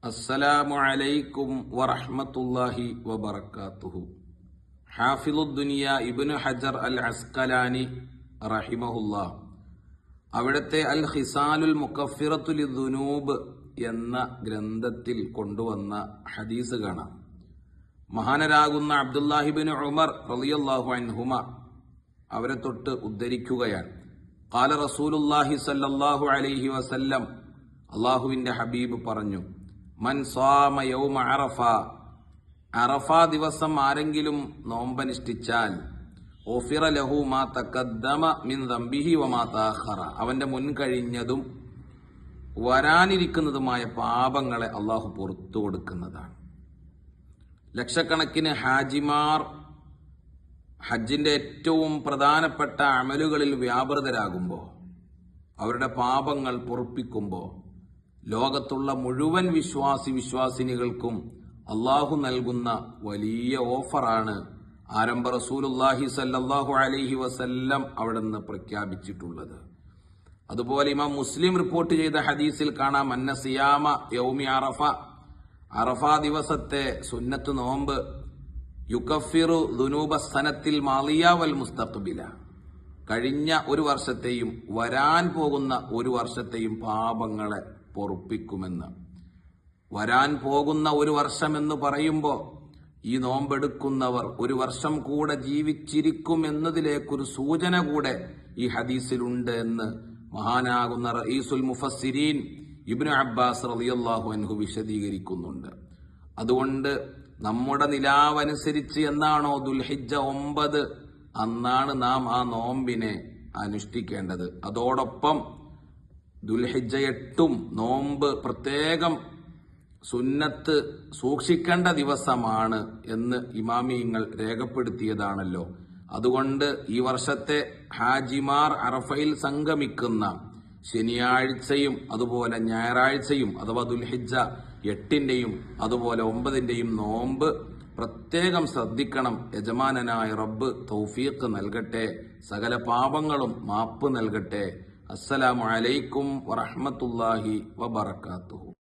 അസ്സലാമു അലൈക്കും വറഹ്മത്തുള്ളാഹി വബറകാതുഹു. ഹാഫിളുദ്ദുനിയ ഇബ്നു ഹജർ അൽ അസ്കലാനി റഹിമഹുല്ലാഹ് അവിടുത്തെ അൽ ഖിസാലുൽ മുകഫിറത്തു ലിദ്ദുനൂബ് എന്ന ഗ്രന്ഥത്തിൽ കൊണ്ടുവന്ന ഹദീസ് കാണാം. മഹാനരാകുന്ന അബ്ദുല്ലാഹിബ്നു ഉമർ റളിയല്ലാഹു അൻഹുമ അവരെ തൊട്ട് ഉദ്ധരിക്കുകയാണ്. ഖാല റസൂലുള്ളാഹി സ്വല്ലല്ലാഹു അലൈഹി വസല്ലം, അല്ലാഹുവിന്റെ ഹബീബ് പറഞ്ഞു, മൻ സ്വാമ യൗമ അറഫ, അറഫ ദിവസം ആരെങ്കിലും നോമ്പനുഷ്ഠിച്ചാൽ ഗുഫിറ ലഹു മാ തഖദ്ദമ മിൻ ദംബിഹി വമാ തഅഖറ, അവന്റെ മുൻകഴിഞ്ഞതും വരാനിരിക്കുന്നതുമായ പാപങ്ങളെ അള്ളാഹു പുറത്തു കൊടുക്കുന്നതാണ്. ലക്ഷക്കണക്കിന് ഹാജിമാർ ഹജ്ജിന്റെ ഏറ്റവും പ്രധാനപ്പെട്ട അമലുകളിൽ വ്യാപൃതരാകുമ്പോൾ, അവരുടെ പാപങ്ങൾ പൊറുപ്പിക്കുമ്പോൾ ലോകത്തുള്ള മുഴുവൻ വിശ്വാസിനികൾക്കും അള്ളാഹു നൽകുന്ന വലിയ ഓഫറാണ് ആരംഭ റസൂലുള്ളാഹി സല്ലല്ലാഹു അലൈഹി വസല്ലം അവിടുന്ന് പ്രഖ്യാപിച്ചിട്ടുള്ളത്. അതുപോലെ ഇമാം മുസ്ലിം റിപ്പോർട്ട് ചെയ്ത ഹദീസിൽ കാണാം, അന്ന സിയാമ യൗമി അറഫ, അറഫ ദിവസത്തെ സുന്നത്ത് നോമ്പ് യുകഫിറു ദുനൂബ സനത്തിൽ മാളിയ വൽ മുസ്തഖ്ബില, കഴിഞ്ഞ ഒരു വർഷത്തെയും വരാൻ പോകുന്ന ഒരു വർഷത്തെയും പാപങ്ങളെ പൊറുപ്പിക്കുമെന്ന്. വരാൻ പോകുന്ന ഒരു വർഷമെന്ന് പറയുമ്പോൾ ഈ നോമ്പെടുക്കുന്നവർ ഒരു വർഷം കൂടെ ജീവിച്ചിരിക്കും എന്നതിലേക്കൊരു സൂചന കൂടെ ഈ ഹദീസിലുണ്ട് എന്ന് മഹാനാകുന്ന റഈസുൽ മുഫസ്സിരീൻ ഇബ്നു അബ്ബാസ് റളിയല്ലാഹു അൻഹു വിശദീകരിക്കുന്നുണ്ട്. അതുകൊണ്ട് നമ്മുടെ നിലാവനുസരിച്ച് എന്നാണോ ദുൽഹിജ്ജ 9 അന്നാണ് നാം ആ നോമ്പിനെ അനുഷ്ഠിക്കേണ്ടത്. അതോടൊപ്പം ദുൽഹിജ്ജ 8 നോമ്പ് പ്രത്യേകം സുന്നത്ത് സൂക്ഷിക്കേണ്ട ദിവസമാണ് എന്ന് ഇമാമിയങ്ങൾ രേഖപ്പെടുത്തിയതാണല്ലോ. അതുകൊണ്ട് ഈ വർഷത്തെ ഹാജിമാർ അറഫയിൽ സംഗമിക്കുന്ന ശനിയാഴ്ചയും അതുപോലെ ഞായറാഴ്ചയും അഥവാ ദുൽഹിജ്ജ 8-ന്റെയും അതുപോലെ 9-ന്റെയും നോമ്പ് പ്രത്യേകം ശ്രദ്ധിക്കണം. യജമാനനായ റബ്ബ് തൗഫീഖ് നൽകട്ടെ, സകല പാപങ്ങളും മാപ്പ് നൽകട്ടെ. അസ്സലാമു അലൈക്കും വറഹ്മത്തുള്ളാഹി വബറകാതുഹു.